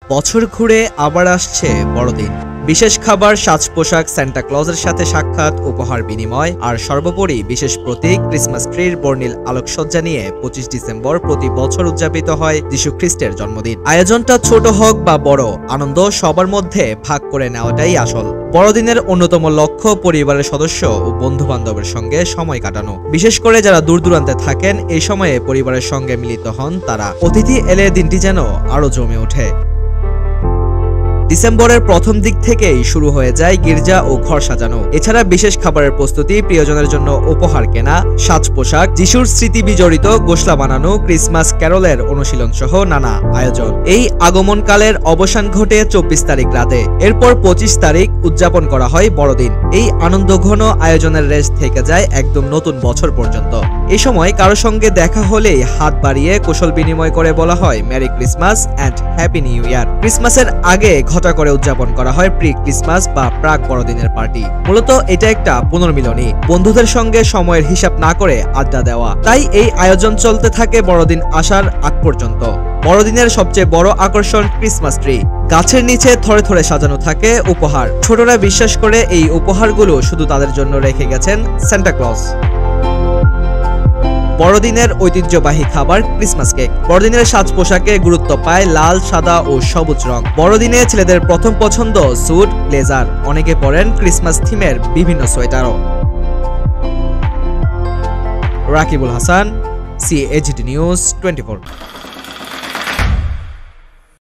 বছর ঘুরে আবার আসছে বড়দিন। বিশেষ খাবার, সাজ পোশাক, সান্টা ক্লজের সাথে সাক্ষাৎ, উপহার বিনিময় আর সর্বোপরি বিশেষ প্রতীক ক্রিসমাস ট্রির বর্ণিল আলোকসজ্জা নিয়ে 25 ডিসেম্বর প্রতি বছর উদযাপিত হয় যীশু খ্রিস্টের জন্মদিন। আয়োজনটা ছোট হোক বা বড়, আনন্দ সবার মধ্যে ভাগ করে নেওয়াটাই আসল। বড়দিনের অন্যতম লক্ষ্য পরিবারের সদস্য ও বন্ধু বান্ধবের সঙ্গে সময় কাটানো। বিশেষ করে যারা দূর দূরান্তে থাকেন, এই সময়ে পরিবারের সঙ্গে মিলিত হন তারা। অতিথি এলে দিনটি যেন আরো জমে ওঠে। ডিসেম্বরের প্রথম দিক থেকেই শুরু হয়ে যায় গির্জা ও ঘর সাজানো। এছাড়া বিশেষ খাবারের প্রস্তুতি, প্রিয়জনের জন্য উপহার কেনা, সাজ পোশাক, যিশুর স্মৃতি বিজড়িত গোশলা বানানো, ক্রিসমাস ক্যারলের অনুশীলন সহ নানা আয়োজন। এই আগমনকালের অবসান ঘটে 24 তারিখ রাতে। এরপর 25 তারিখ উদযাপন করা হয় বড়দিন। এই আনন্দঘন আয়োজনের রেশ থেকে যায় একদম নতুন বছর পর্যন্ত। এই সময় কারো সঙ্গে দেখা হলেই হাত বাড়িয়ে কুশল বিনিময় করে বলা হয় merry Christmas and happy new year. ক্রিসমাসের আগে ঘটা করে উদযাপন করা হয় প্রি ক্রিসমাস বা প্রাক বড়দিনের পার্টি। মূলত এটা একটা পুনর্মিলনী, বন্ধুদের সঙ্গে সময়ের হিসাব না করে আড্ডা দেওয়া। তাই এই আয়োজন চলতে থাকে বড়দিন আসার আগ পর্যন্ত। বড়দিনের সবচেয়ে বড় আকর্ষণ ক্রিসমাস ট্রি। গাছের নিচে থরে থরে সাজানো থাকে উপহার। ছোটরা বিশ্বাস করে এই উপহারগুলো শুধু তাদের জন্য রেখে গেছেন সান্টা ক্লজ। বড়দিনের ঐতিহ্যবাহী খাবার ক্রিসমাস কেক। বড়দিনের সাজ পোশাকে গুরুত্ব পায় লাল, সাদা ও সবুজ রং। বড়দিনে ছেলেদের প্রথম পছন্দ স্যুট, ব্লেজার। অনেকে পরেন ক্রিসমাস থিমের বিভিন্ন সোয়েটারও। Rakibul Hasan, CAGT news 24।